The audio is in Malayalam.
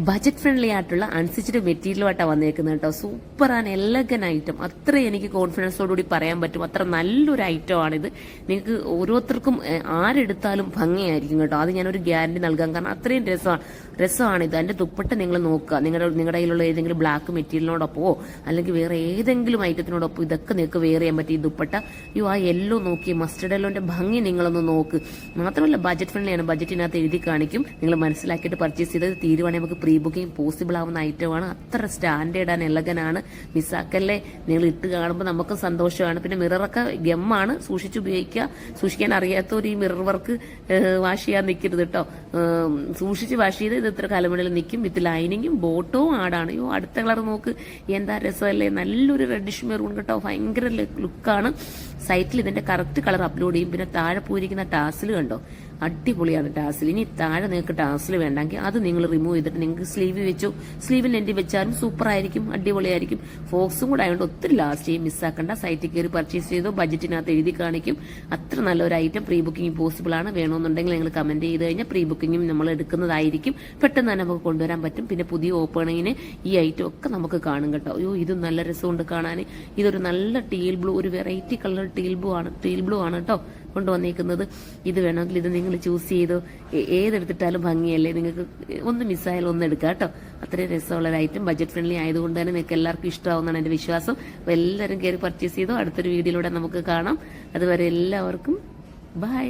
ബജറ്റ് ഫ്രണ്ട്ലി ആയിട്ടുള്ള അൺസ്റ്റിച്ച്ഡ് മെറ്റീരിയലുമായിട്ടാണ് വന്നേക്കുന്നത് കേട്ടോ. Super and elegant item. അത്ര എനിക്ക് കോൺഫിഡൻസോടുകൂടി പറയാൻ പറ്റും. അത്ര നല്ലൊരു ഐറ്റം ആണിത്. നിങ്ങൾക്ക് ഓരോരുത്തർക്കും ആരെടുത്താലും ഭംഗിയായിരിക്കും കേട്ടോ. അത് ഞാനൊരു ഗ്യാരണ്ടി നൽകാം. കാരണം അത്രയും രസമാണിത്. അതിന്റെ ദുപ്പട്ട നിങ്ങൾ നോക്കുക. നിങ്ങളുടെ കയ്യിലുള്ള ഏതെങ്കിലും ബ്ലാക്ക് മെറ്റീരിയലിനോടൊപ്പമോ അല്ലെങ്കിൽ വേറെ ഏതെങ്കിലും ഐറ്റത്തിനോടൊപ്പം ഇതൊക്കെ നിങ്ങൾക്ക് വെയർ ചെയ്യാൻ പറ്റും. ഈ ദുപ്പട്ട ആ യെല്ലോ നോക്കി, മസ്റ്റർഡ് യെല്ലോന്റെ ഭംഗി നിങ്ങളൊന്ന് നോക്ക്. മാത്രമല്ല ബജറ്റ് ഫ്രണ്ട്ലി ആണ്. ബജറ്റിനകത്ത് എഴുതി കാണിക്കും. നിങ്ങൾ മനസ്സിലാക്കിയിട്ട് പർച്ചേസ് ചെയ്ത് തീരുവാണെങ്കിൽ നമുക്ക് പ്രീ ബുക്കിംഗ് പോസിബിൾ ആവുന്ന ഐറ്റമാണ്. അത്ര സ്റ്റാൻഡേർഡ് ആൻഡ് എലഗനാണ്. മിസ്സാക്കല്ലേ. നിങ്ങൾ ഇട്ട് കാണുമ്പോൾ നമുക്ക് സന്തോഷമാണ്. പിന്നെ മിററൊക്കെ ഗമ്മാണ്. സൂക്ഷിച്ച് ഉപയോഗിക്കുക. സൂക്ഷിക്കാൻ അറിയാത്തവർ ഈ മിറർ വർക്ക് വാഷ് ചെയ്യാൻ നിൽക്കരുത് കേട്ടോ. സൂക്ഷിച്ച് വാഷ് ചെയ്ത് ഇത് ഇത്ര കാലമണിൽ നിൽക്കും. വിത്ത് ലൈനിങ്ങും ബോട്ടവും ആടാണ്. അടുത്ത കളർ നോക്ക്, എന്താ രസമല്ലേ. നല്ലൊരു റെഡിഷ് മെറൂൺ കേട്ടോ. ഭയങ്കര ലുക്കാണ്. സൈറ്റിൽ ഇതിന്റെ കറക്റ്റ് കളർ അപ്ലോഡ് ചെയ്യും. പിന്നെ താഴെ പോയിരിക്കുന്ന ടാസിൽ കണ്ടോ, അടിപൊളിയാണ് ടാസിൽ. ഇനി താഴെ നിങ്ങൾക്ക് ടാസിൽ വേണ്ടെങ്കിൽ അത് നിങ്ങൾ റിമൂവ് ചെയ്തിട്ട് നിങ്ങൾക്ക് സ്ലീവ് വെച്ചു, സ്ലീവിൽ എൻഡി വെച്ചാലും സൂപ്പർ ആയിരിക്കും, അടിപൊളിയായിരിക്കും. ഫോക്സും കൂടെ ആയതുകൊണ്ട് ഒത്തിരി ലാസ്റ്റ് ചെയ്യും. മിസ്സാക്കണ്ട. സൈറ്റിൽ കയറി പർച്ചേസ് ചെയ്തോ. ബജറ്റിനകത്ത് എഴുതി കാണിക്കും. അത്ര നല്ലൊരു ഐറ്റം. പ്രീ ബുക്കിംഗ് പോസിബിൾ ആണ്. വേണമെന്നുണ്ടെങ്കിൽ നിങ്ങൾ കമന്റ് ചെയ്ത് കഴിഞ്ഞാൽ പ്രീ ബുക്കിംഗും നമ്മൾ എടുക്കുന്നതായിരിക്കും. പെട്ടെന്ന് തന്നെ നമുക്ക് കൊണ്ടുവരാൻ പറ്റും. പിന്നെ പുതിയ ഓപ്പണിങ്ങിന് ഈ ഐറ്റം ഒക്കെ നമുക്ക് കാണും കേട്ടോ. ഇത് നല്ല രസമുണ്ട് കാണാൻ. ഇതൊരു നല്ല ടീൽ ബ്ലൂ, ഒരു വെറൈറ്റി കളർ ടീൽ ബ്ലൂ ആണ് കേട്ടോ കൊണ്ടുവന്നേക്കുന്നത്. ഇത് വേണമെങ്കിൽ ഇത് നിങ്ങൾ ചൂസ് ചെയ്തോ. ഏതെടുത്തിട്ടാലും ഭംഗിയല്ലേ. നിങ്ങൾക്ക് ഒന്ന് മിസ്സായാലും ഒന്ന് എടുക്കാം കേട്ടോ. അത്രയും രസമുള്ള ഒരു ഐറ്റം. ബജറ്റ് ഫ്രണ്ട്ലി ആയതുകൊണ്ട് തന്നെ നിങ്ങൾക്ക് എല്ലാവർക്കും ഇഷ്ടമാവുന്നതാണ് എന്റെ വിശ്വാസം. അപ്പോൾ എല്ലാവരും കയറി പർച്ചേസ് ചെയ്തോ. അടുത്തൊരു വീഡിയോയിലൂടെ നമുക്ക് കാണാം. അതുവരെ എല്ലാവർക്കും ബൈ.